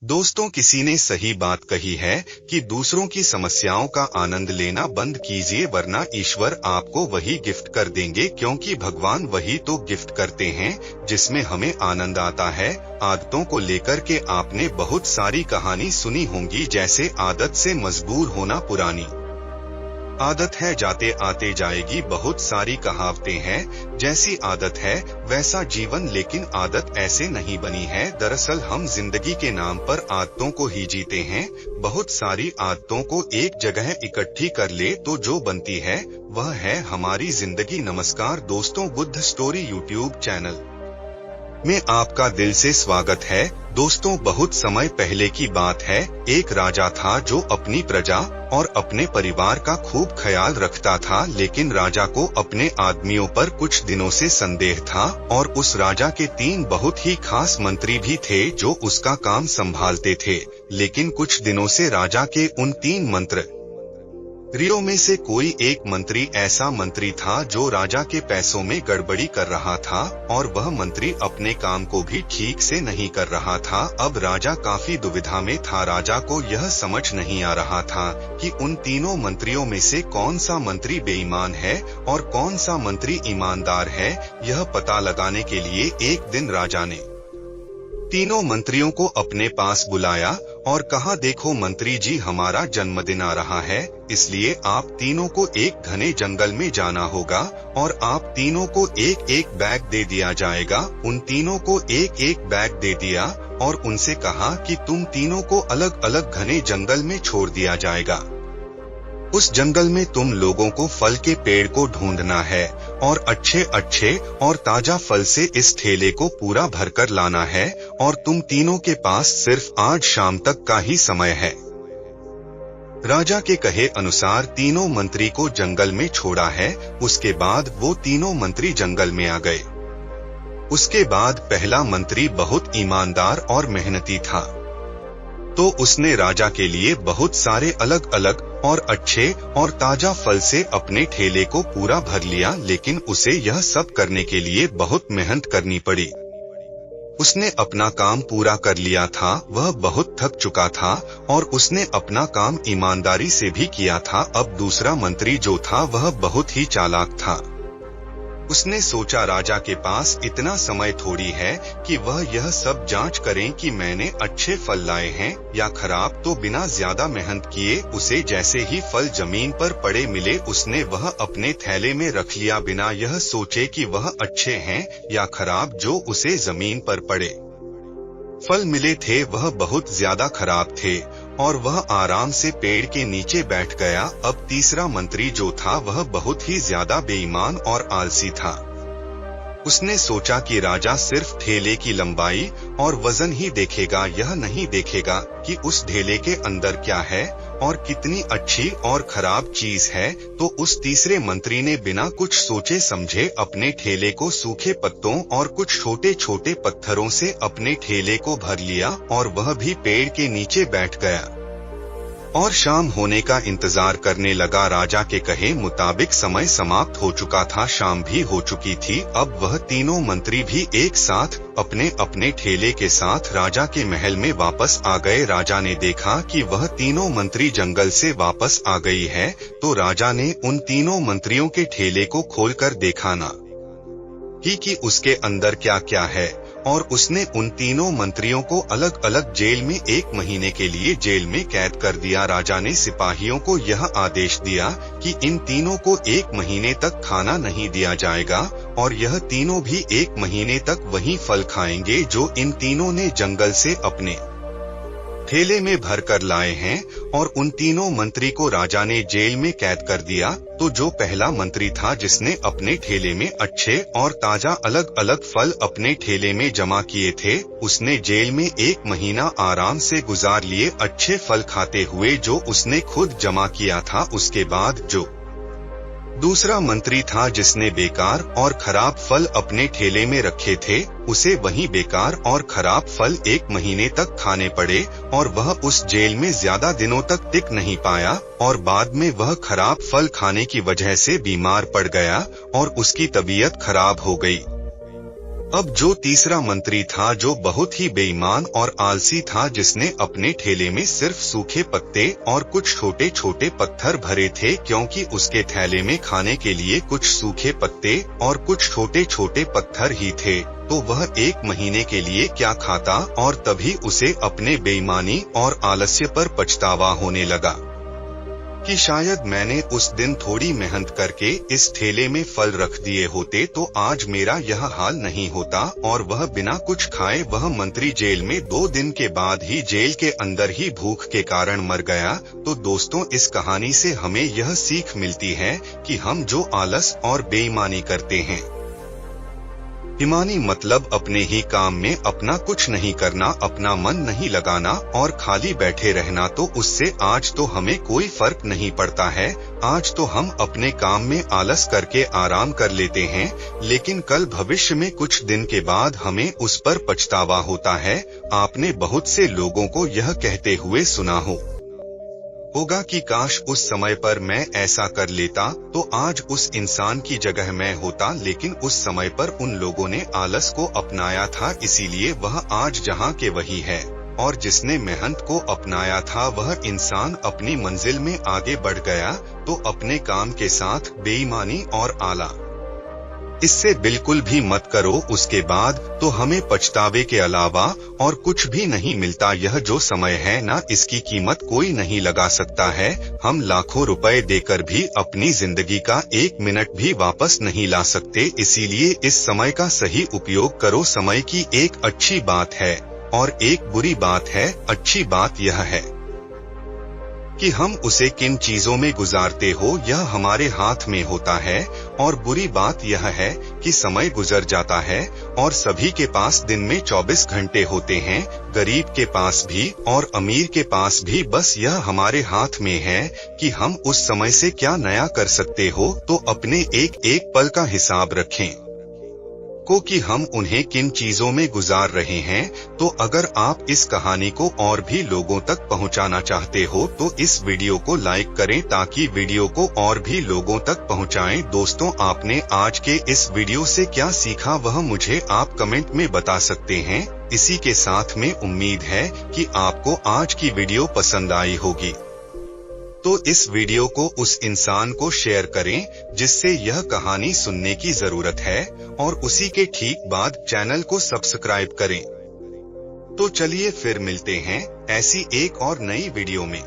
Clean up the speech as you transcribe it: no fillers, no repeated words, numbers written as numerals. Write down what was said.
दोस्तों, किसी ने सही बात कही है कि दूसरों की समस्याओं का आनंद लेना बंद कीजिए, वरना ईश्वर आपको वही गिफ्ट कर देंगे, क्योंकि भगवान वही तो गिफ्ट करते हैं जिसमें हमें आनंद आता है। आदतों को लेकर के आपने बहुत सारी कहानी सुनी होंगी, जैसे आदत से मजबूर होना पुरानी आदत है जाते आते जाएगी। बहुत सारी कहावतें हैं, जैसी आदत है वैसा जीवन, लेकिन आदत ऐसे नहीं बनी है। दरअसल हम जिंदगी के नाम पर आदतों को ही जीते हैं। बहुत सारी आदतों को एक जगह इकट्ठी कर ले तो जो बनती है वह है हमारी जिंदगी। नमस्कार दोस्तों, बुद्ध स्टोरी यूट्यूब चैनल में आपका दिल से स्वागत है। दोस्तों, बहुत समय पहले की बात है। एक राजा था जो अपनी प्रजा और अपने परिवार का खूब ख्याल रखता था, लेकिन राजा को अपने आदमियों पर कुछ दिनों से संदेह था और उस राजा के 3 बहुत ही खास मंत्री भी थे जो उसका काम संभालते थे। लेकिन कुछ दिनों से राजा के उन 3 मंत्रियों में से कोई एक मंत्री ऐसा मंत्री था जो राजा के पैसों में गड़बड़ी कर रहा था, और वह मंत्री अपने काम को भी ठीक से नहीं कर रहा था। अब राजा काफी दुविधा में था। राजा को यह समझ नहीं आ रहा था कि उन तीनों मंत्रियों में से कौन सा मंत्री बेईमान है और कौन सा मंत्री ईमानदार है। यह पता लगाने के लिए एक दिन राजा ने तीनों मंत्रियों को अपने पास बुलाया और कहा, देखो मंत्री जी, हमारा जन्मदिन आ रहा है, इसलिए आप तीनों को एक घने जंगल में जाना होगा और आप तीनों को एक एक बैग दे दिया जाएगा। उन तीनों को एक एक बैग दे दिया और उनसे कहा कि तुम तीनों को अलग अलग घने जंगल में छोड़ दिया जाएगा। उस जंगल में तुम लोगों को फल के पेड़ को ढूंढना है और अच्छे अच्छे और ताजा फल से इस ठेले को पूरा भरकर लाना है, और तुम तीनों के पास सिर्फ आज शाम तक का ही समय है। राजा के कहे अनुसार तीनों मंत्री को जंगल में छोड़ा है। उसके बाद वो तीनों मंत्री जंगल में आ गए। उसके बाद पहला मंत्री बहुत ईमानदार और मेहनती था, तो उसने राजा के लिए बहुत सारे अलग अलग और अच्छे और ताजा फल से अपने ठेले को पूरा भर लिया। लेकिन उसे यह सब करने के लिए बहुत मेहनत करनी पड़ी। उसने अपना काम पूरा कर लिया था, वह बहुत थक चुका था और उसने अपना काम ईमानदारी से भी किया था। अब दूसरा मंत्री जो था वह बहुत ही चालाक था। उसने सोचा, राजा के पास इतना समय थोड़ी है कि वह यह सब जांच करें कि मैंने अच्छे फल लाए हैं या खराब, तो बिना ज्यादा मेहनत किए उसे जैसे ही फल जमीन पर पड़े मिले उसने वह अपने थैले में रख लिया, बिना यह सोचे कि वह अच्छे हैं या खराब। जो उसे जमीन पर पड़े फल मिले थे वह बहुत ज्यादा खराब थे और वह आराम से पेड़ के नीचे बैठ गया। अब तीसरा मंत्री जो था वह बहुत ही ज्यादा बेईमान और आलसी था। उसने सोचा कि राजा सिर्फ ठेले की लंबाई और वजन ही देखेगा, यह नहीं देखेगा कि उस ढेले के अंदर क्या है और कितनी अच्छी और खराब चीज है। तो उस तीसरे मंत्री ने बिना कुछ सोचे समझे अपने ठेले को सूखे पत्तों और कुछ छोटे छोटे पत्थरों से अपने ठेले को भर लिया और वह भी पेड़ के नीचे बैठ गया और शाम होने का इंतजार करने लगा। राजा के कहे मुताबिक समय समाप्त हो चुका था, शाम भी हो चुकी थी। अब वह तीनों मंत्री भी एक साथ अपने अपने ठेले के साथ राजा के महल में वापस आ गए। राजा ने देखा कि वह तीनों मंत्री जंगल से वापस आ गई है, तो राजा ने उन तीनों मंत्रियों के ठेले को खोलकर देखा ना कि उसके अंदर क्या क्या है, और उसने उन तीनों मंत्रियों को अलग अलग जेल में 1 महीने के लिए जेल में कैद कर दिया। राजा ने सिपाहियों को यह आदेश दिया कि इन तीनों को 1 महीने तक खाना नहीं दिया जाएगा और यह तीनों भी 1 महीने तक वही फल खाएंगे जो इन तीनों ने जंगल से अपने ठेले में भर कर लाए हैं। और उन तीनों मंत्री को राजा ने जेल में कैद कर दिया। तो जो पहला मंत्री था जिसने अपने ठेले में अच्छे और ताजा अलग अलग फल अपने ठेले में जमा किए थे, उसने जेल में 1 महीना आराम से गुजार लिए, अच्छे फल खाते हुए जो उसने खुद जमा किया था। उसके बाद जो दूसरा मंत्री था जिसने बेकार और खराब फल अपने ठेले में रखे थे, उसे वही बेकार और खराब फल 1 महीने तक खाने पड़े और वह उस जेल में ज्यादा दिनों तक टिक नहीं पाया और बाद में वह खराब फल खाने की वजह से बीमार पड़ गया और उसकी तबीयत खराब हो गई। अब जो तीसरा मंत्री था जो बहुत ही बेईमान और आलसी था, जिसने अपने ठेले में सिर्फ सूखे पत्ते और कुछ छोटे छोटे पत्थर भरे थे, क्योंकि उसके थैले में खाने के लिए कुछ सूखे पत्ते और कुछ छोटे छोटे पत्थर ही थे, तो वह 1 महीने के लिए क्या खाता। और तभी उसे अपने बेईमानी और आलस्य पर पछतावा होने लगा कि शायद मैंने उस दिन थोड़ी मेहनत करके इस ठेले में फल रख दिए होते तो आज मेरा यह हाल नहीं होता। और वह बिना कुछ खाए वह मंत्री जेल में 2 दिन के बाद ही जेल के अंदर ही भूख के कारण मर गया। तो दोस्तों, इस कहानी से हमें यह सीख मिलती है कि हम जो आलस और बेईमानी करते हैं, बेईमानी मतलब अपने ही काम में अपना कुछ नहीं करना, अपना मन नहीं लगाना और खाली बैठे रहना, तो उससे आज तो हमें कोई फर्क नहीं पड़ता है। आज तो हम अपने काम में आलस करके आराम कर लेते हैं, लेकिन कल भविष्य में कुछ दिन के बाद हमें उस पर पछतावा होता है। आपने बहुत से लोगों को यह कहते हुए सुना होगा कि काश उस समय पर मैं ऐसा कर लेता तो आज उस इंसान की जगह मैं होता, लेकिन उस समय पर उन लोगों ने आलस को अपनाया था, इसीलिए वह आज जहाँ के वही है। और जिसने मेहनत को अपनाया था वह इंसान अपनी मंजिल में आगे बढ़ गया। तो अपने काम के साथ बेईमानी और आला इससे बिल्कुल भी मत करो, उसके बाद तो हमें पछतावे के अलावा और कुछ भी नहीं मिलता। यह जो समय है ना, इसकी कीमत कोई नहीं लगा सकता है। हम लाखों रुपए देकर भी अपनी जिंदगी का 1 मिनट भी वापस नहीं ला सकते, इसीलिए इस समय का सही उपयोग करो। समय की एक अच्छी बात है और एक बुरी बात है। अच्छी बात यह है कि हम उसे किन चीजों में गुजारते हो यह हमारे हाथ में होता है, और बुरी बात यह है कि समय गुजर जाता है और सभी के पास दिन में 24 घंटे होते हैं, गरीब के पास भी और अमीर के पास भी। बस यह हमारे हाथ में है कि हम उस समय से क्या नया कर सकते हो। तो अपने एक एक पल का हिसाब रखें कि हम उन्हें किन चीजों में गुजार रहे हैं। तो अगर आप इस कहानी को और भी लोगों तक पहुंचाना चाहते हो तो इस वीडियो को लाइक करें ताकि वीडियो को और भी लोगों तक पहुंचाएं। दोस्तों, आपने आज के इस वीडियो से क्या सीखा वह मुझे आप कमेंट में बता सकते हैं। इसी के साथ में उम्मीद है कि आपको आज की वीडियो पसंद आई होगी, तो इस वीडियो को उस इंसान को शेयर करें जिससे यह कहानी सुनने की जरूरत है, और उसी के ठीक बाद चैनल को सब्सक्राइब करें। तो चलिए फिर मिलते हैं ऐसी एक और नई वीडियो में।